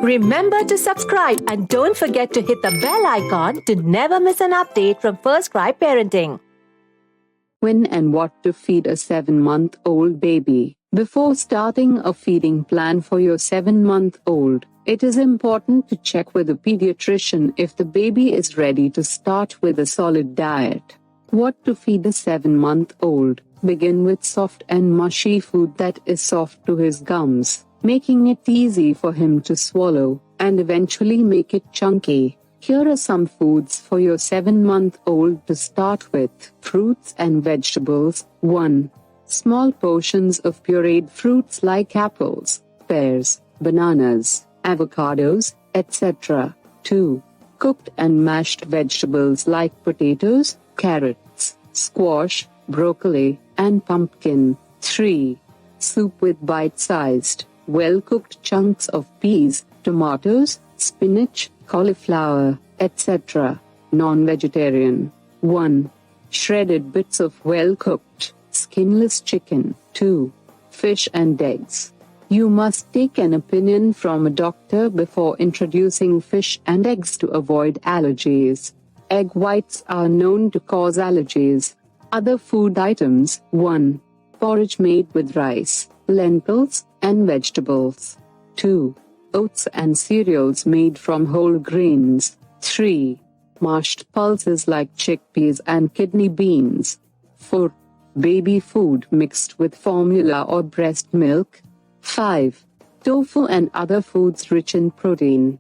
Remember to subscribe and don't forget to hit the bell icon to never miss an update from First Cry Parenting. When and what to feed a 7-month-old baby. Before starting a feeding plan for your 7-month-old, it is important to check with a pediatrician if the baby is ready to start with a solid diet. What to feed a 7-month-old? Begin with soft and mushy food that is soft to his gums, making it easy for him to swallow, and eventually make it chunky. Here are some foods for your 7-month-old to start with. Fruits and vegetables. 1. Small portions of pureed fruits like apples, pears, bananas, avocados, etc. 2. Cooked and mashed vegetables like potatoes, carrots, squash, broccoli, and pumpkin. 3. Soup with bite-sized, well-cooked chunks of peas, tomatoes, spinach, cauliflower, etc. Non-vegetarian. 1. Shredded bits of well-cooked, skinless chicken. 2. Fish and eggs. You must take an opinion from a doctor before introducing fish and eggs to avoid allergies. Egg whites are known to cause allergies. Other food items. 1. Porridge made with rice, lentils, and vegetables. 2. Oats and cereals made from whole grains. 3. Mashed pulses like chickpeas and kidney beans. 4. Baby food mixed with formula or breast milk. 5. Tofu and other foods rich in protein.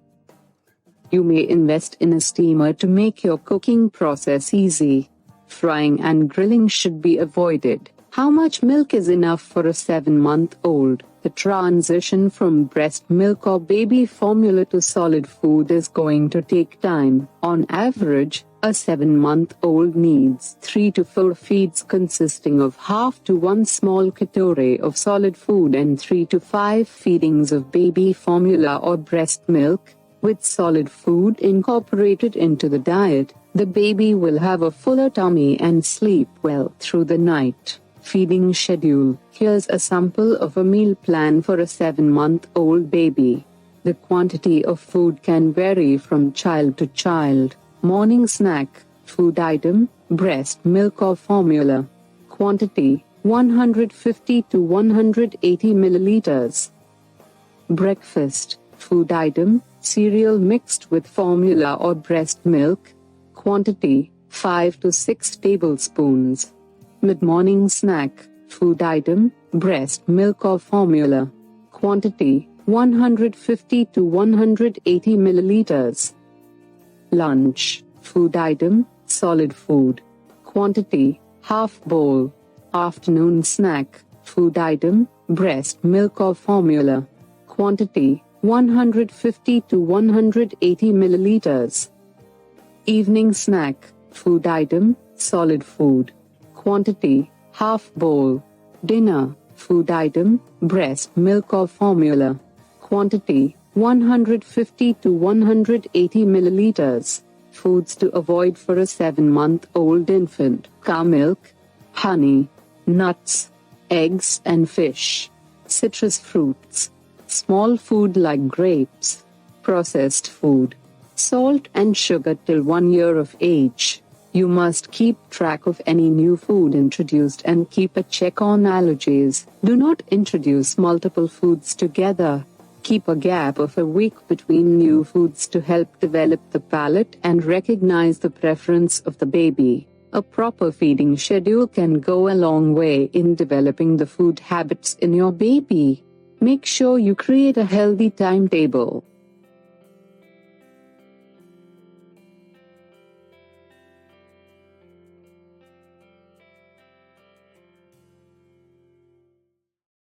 You may invest in a steamer to make your cooking process easy. Frying and grilling should be avoided. How much milk is enough for a 7-month-old? The transition from breast milk or baby formula to solid food is going to take time. On average, a 7-month-old needs 3 to 4 feeds consisting of half to 1 small katory of solid food and 3 to 5 feedings of baby formula or breast milk. With solid food incorporated into the diet, the baby will have a fuller tummy and sleep well through the night. Feeding schedule. Here's a sample of a meal plan for a 7-month-old baby. The quantity of food can vary from child to child. Morning snack. Food item, breast milk or formula. Quantity, 150 to 180 milliliters. Breakfast. Food item, cereal mixed with formula or breast milk. Quantity, 5 to 6 tablespoons. Mid-morning snack. Food item, breast milk or formula. Quantity, 150 to 180 milliliters. Lunch. Food item, solid food. Quantity, half bowl. Afternoon snack. Food item, breast milk or formula. Quantity, 150 to 180 milliliters. Evening snack. Food item, solid food. Quantity, half bowl. Dinner. Food item, breast milk or formula. Quantity, 150 to 180 milliliters. Foods to avoid for a 7-month-old infant. Cow milk, honey, nuts, eggs and fish. Citrus fruits. Small food like grapes. Processed food. Salt and sugar till 1 year of age. You must keep track of any new food introduced and keep a check on allergies. Do not introduce multiple foods together. Keep a gap of a week between new foods to help develop the palate and recognize the preference of the baby. A proper feeding schedule can go a long way in developing the food habits in your baby. Make sure you create a healthy timetable.